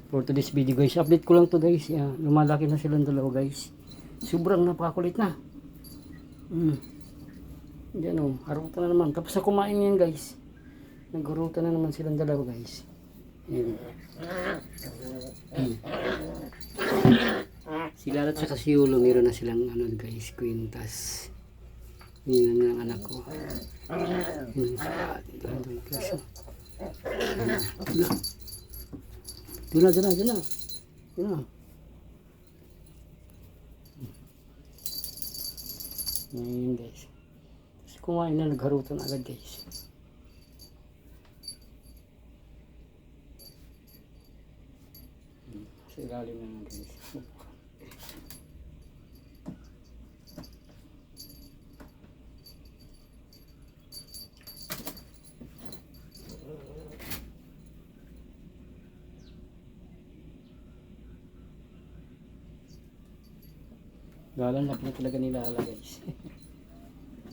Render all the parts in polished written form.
for today's video guys. Update ko lang to guys. Lumalaki na silang dalawa guys. Sobrang napakakulit na. Diyan o, harutan na naman. Tapos sa kumain yan guys. Nagharutan na naman silang dalawa guys. Ayan. Si Lala at saka si Yulo, meron na silang ano guys, kwintas. Yun ang anak ko. Doon na. Ngayon guys. Tapos kumain na, nagharutan agad guys. Sa ilalim na lang guys. Galang laki na talaga nila ala guys.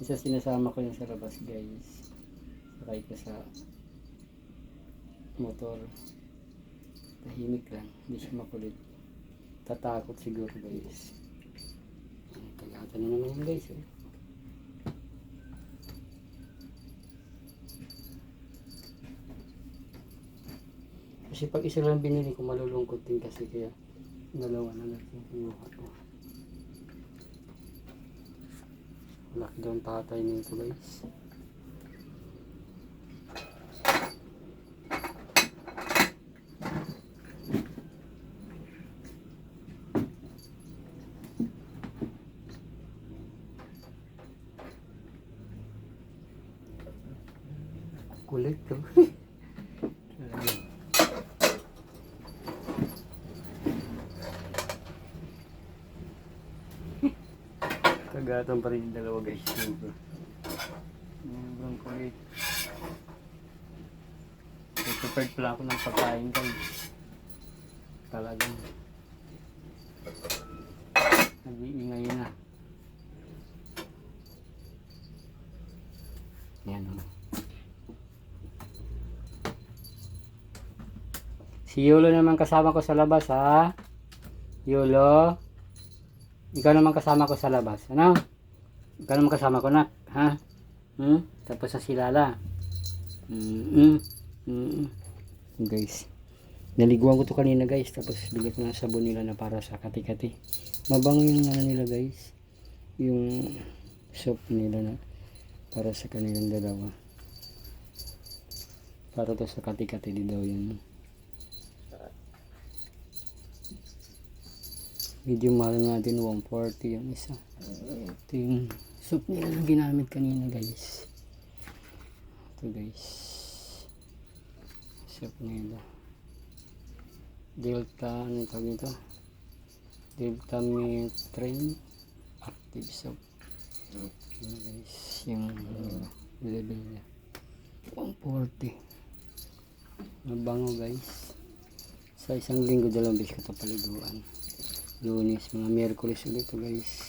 Isa sinasama ko yung sa labas guys. Sakay ko sa motor. Tahimik lang, hindi siya makulit. Tatakot siguro guys. Kagatan na naman yun guys. Kasi pag isa lang binili ko, malulungkot din kasi, kaya dalawa na lang yung kinuha ko. Laki daw ang tatay nito guys. Kulit to. Kagatan pa rin yung dalawa guys. Sobrang kulit. Prepared pala ako ng pagkain guys. Talagang nag-iingay na. Yan o. Si Yulo naman kasama ko sa labas ha. Yulo. Ikaw naman kasama ko sa labas. Ano? Ikaw naman kasama ko nak. Ha? Tapos sa si Lala. Guys. Naliguan ko to kanina guys. Tapos bigay ko na sabon nila na para sa kati-kati. Mabango yung ano nila guys. Yung soap nila na para sa kanilang dalawa. Para to sa kati-kati din daw yun. Medyo mahal natin, 140 yung isa. Ito yung soup nila na ginamit kanina guys. Ito guys. Soup nila. Delta, ano tawag nito? Delta Metrin Active Soap. Ito guys, yung level niya. 140. Mabango guys. Sa isang linggo, 2 beses ko ito paliguan. Lunes, mga Miyerkules ulit guys.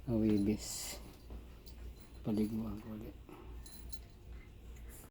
Awibis. Paliguan ko ulit.